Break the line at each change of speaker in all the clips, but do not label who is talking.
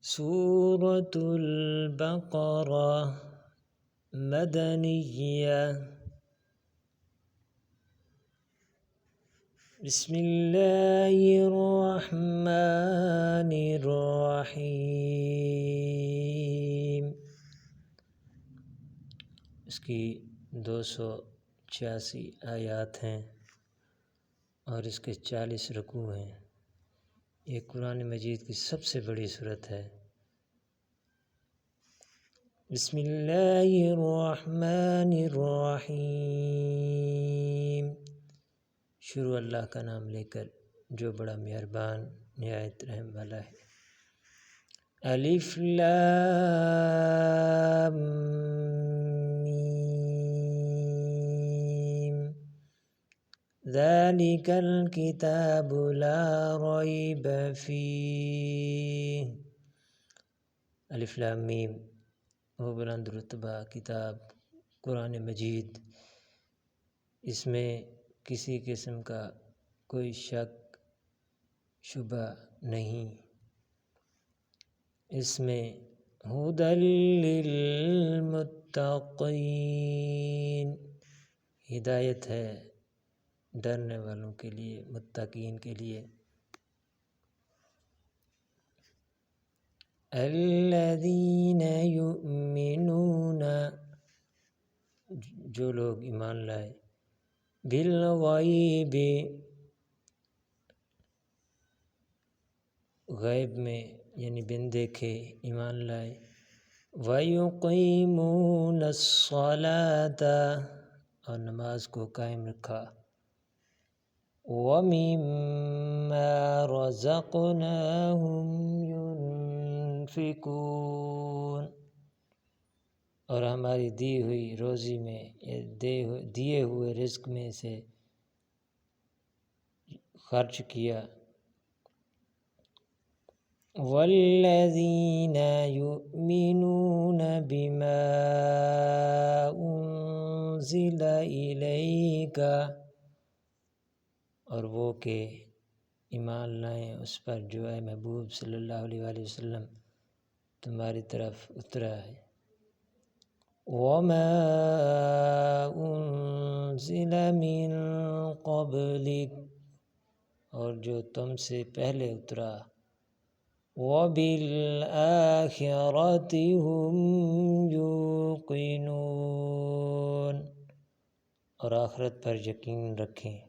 سورة البقرة مدنية. بسم الله الرحمن الرحیم. اس کی 286 آیات ہیں اور اس کے 40 رکوع ہیں. یہ قرآن مجید کی سب سے بڑی صورت ہے. بسم اللہ الرحمن الرحیم. شروع اللہ کا نام لے کر جو بڑا مہربان نہایت رحم والا ہے. الف لام میم. ذالک الکتاب لا ریب فیہ. الف لام میم، وہ بلند رتبہ کتاب قرآن مجید، اس میں کسی قسم کا کوئی شک شبہ نہیں. اس میں ھدی للمتقین، ہدایت ہے ڈرنے والوں کے لیے، متقین کے لیے. الذین یؤمنون، جو لوگ ایمان لائے، بالغیب، غیب میں یعنی بن دیکھے ایمان لائے. وَيُقِیمُونَ الصَّلَاةَ، اور نماز کو قائم رکھا. وَمِمَّا رَزَقْنَاهُمْ يُنْفِقُونَ، اور ہماری دی ہوئی روزی میں، دیے ہوئے رزق میں سے خرچ کیا. وَالَّذِينَ يُؤْمِنُونَ بِمَا أُنزِلَ إِلَيْكَ، اور وہ کہ ایمان لائیں اس پر جو اے محبوب صلی اللہ علیہ وآلہ وسلم تمہاری طرف اترا ہے. وَمَا أُنزِلَ مِن قَبْلِكَ، اور جو تم سے پہلے اترا. وَبِالْآخِرَةِ هُمْ یوقنون، اور آخرت پر یقین رکھیں.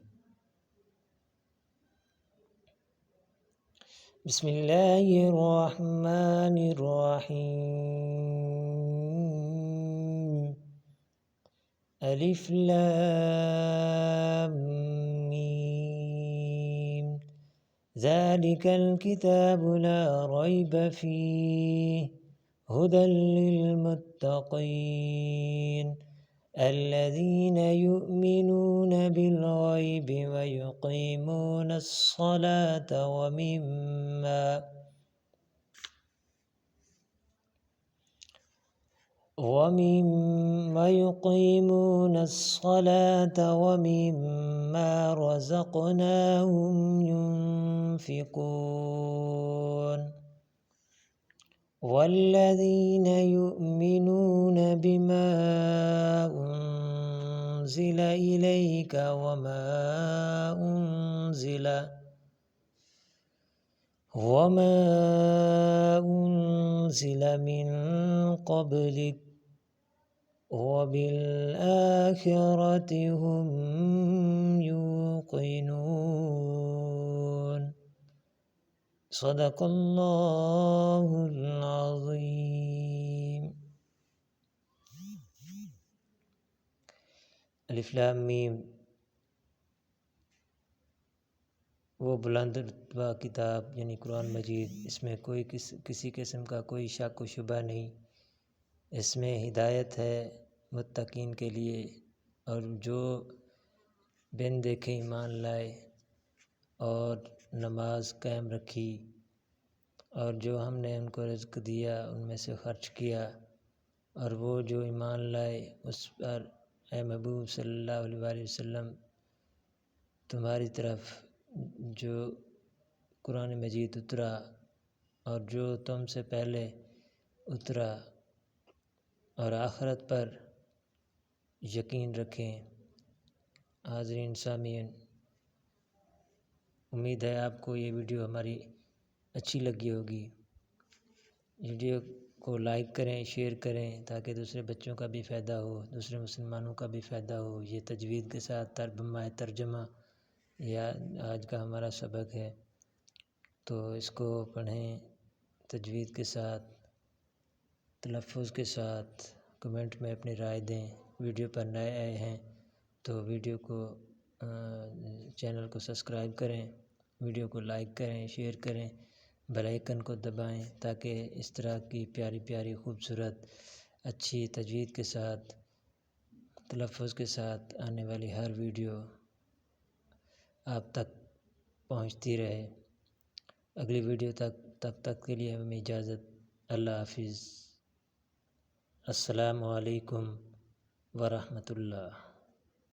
بسم اللہ الرحمن الرحیم. الف لام میم. ذالک الکتاب لا ریب فیہ ھدی للمتقین الذین یؤمنون بالغیب ویقیمون الصلاة ومما رزقناهم ينفقون. والذین یؤمنون بما أنزل إلیک وما أنزل من قبلک وبالآخرة هم یوقنون. صدق اللہ العظیم. الف لام میم، وہ بلند رتبہ کتاب یعنی قرآن مجید، اس میں کوئی کسی قسم کا کوئی شک و شبہ نہیں. اس میں ہدایت ہے متقین کے لیے، اور جو بن دیکھے ایمان لائے اور نماز قائم رکھی، اور جو ہم نے ان کو رزق دیا ان میں سے خرچ کیا، اور وہ جو ایمان لائے اس پر اے محبوب صلی اللہ علیہ وآلہ وسلم تمہاری طرف جو قرآن مجید اترا اور جو تم سے پہلے اترا اور آخرت پر یقین رکھیں۔ حاضرین سامعین، امید ہے آپ کو یہ ویڈیو ہماری اچھی لگی ہوگی۔ ویڈیو کو لائک کریں، شیئر کریں تاکہ دوسرے بچوں کا بھی فائدہ ہو، دوسرے مسلمانوں کا بھی فائدہ ہو۔ یہ تجوید کے ساتھ ترجمہ یا آج کا ہمارا سبق ہے، تو اس کو پڑھیں تجوید کے ساتھ، تلفظ کے ساتھ۔ کمنٹ میں اپنی رائے دیں۔ ویڈیو پر نئے آئے ہیں تو ویڈیو کو چینل کو سبسکرائب کریں، ویڈیو کو لائک کریں، شیئر کریں، بیل آئیکن کو دبائیں تاکہ اس طرح کی پیاری پیاری خوبصورت اچھی تجوید کے ساتھ، تلفظ کے ساتھ آنے والی ہر ویڈیو آپ تک پہنچتی رہے۔ اگلی ویڈیو تب تک کے لیے ہمیں اجازت۔ اللہ حافظ۔ السلام علیکم ورحمۃ اللہ۔